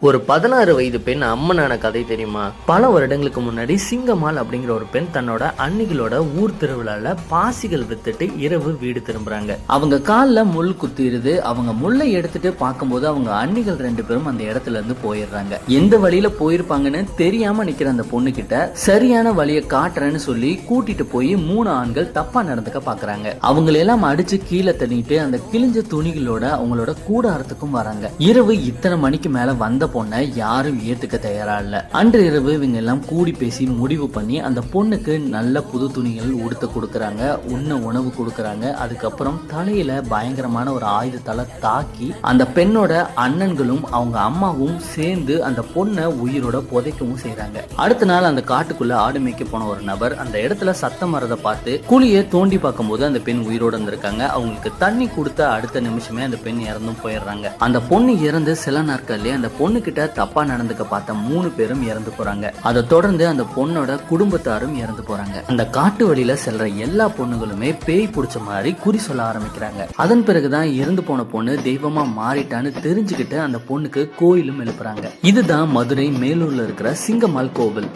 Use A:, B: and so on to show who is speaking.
A: ஒரு 16 வயது பெண் அம்மனான கதை தெரியுமா? பல வருடங்களுக்கு முன்னாடி சிங்கம்மாள் அப்படிங்கிற ஒரு பெண் தன்னோட அன்னிகளோட ஊர் திருவிழால பாசிகள் வித்துட்டு இரவு வீடு திரும்புறாங்க. அவங்க காலில் முள் குத்திடுது. அவங்க முள்ளை எடுத்துட்டு பார்க்கும்போது அவங்க அன்னிகள் 2 பேரும் அந்த இடத்துல இருந்து போயிடுறாங்க. எந்த வழியில போயிருப்பாங்கன்னு தெரியாம நிக்கிற அந்த பொண்ணு கிட்ட சரியான வழியை காட்டுறேன்னு சொல்லி கூட்டிட்டு போய் 3 ஆண்கள் தப்பா நடந்துக்க பாக்குறாங்க. அவங்களெல்லாம் அடிச்சு கீழே தள்ளிட்டு அந்த கிழிஞ்ச துணிகளோட அவங்களோட கூடாரத்துக்கும் வராங்க. இரவு இத்தனை மணிக்கு மேல வந்த பொண்ணை யாரும் ஏத்துக்க தயாரா இல்ல. அன்று இரவு இவங்க எல்லாம் கூடி பேசி முடிவு பண்ணி அந்த பொண்ணுக்கு நல்ல புது துணிகள் உடுத்த கொடுக்கறாங்க, உணவு கொடுக்கறாங்க. அதுக்கப்புறம் தலையில பயங்கரமான ஒரு ஆயுதத்தால தாக்கி அந்த பெண்ணோட அண்ணன்களும் அவங்க அம்மாவும் சேர்ந்து அந்த பொண்ணை உயிரோட புதைக்கவும் செய்யறாங்க. அடுத்த நாள் அந்த காட்டுக்குள்ள ஆடு மேய்க்க போன ஒரு நபர் அந்த இடத்துல சத்தம் வரதை பார்த்து குழியை தோண்டி பார்க்கும்போது அந்த பெண் உயிரோட இருந்திருக்காங்க. அவங்களுக்கு தண்ணி கொடுத்த அடுத்த நிமிஷமே அந்த பெண் இறந்தும் போயிடுறாங்க. அந்த பொண்ணு இறந்து சில நாட்கள்லயே அந்த பொண்ணு கிட்ட தப்பா நடந்துக்க பார்த்த 3 பேரும் இறந்து போறாங்க. அதை தொடர்ந்து அந்த பொண்ணோட குடும்பத்தாரும் இறந்து போறாங்க. அந்த காட்டு வழியில செல்ற எல்லா பொண்ணுகளுமே பேய் பிடிச்ச மாதிரி குறி சொல்ல ஆரம்பிக்கிறாங்க. அதன் பிறகுதான் இறந்து போன பொண்ணு தெய்வமா மாறிட்டான்னு தெரிஞ்சுக்கிட்டு அந்த பொண்ணுக்கு கோயிலும் எழுப்புறாங்க. இதுதான் மதுரை மேலூர்ல இருக்கிற சிங்கம்மாள் கோவில்.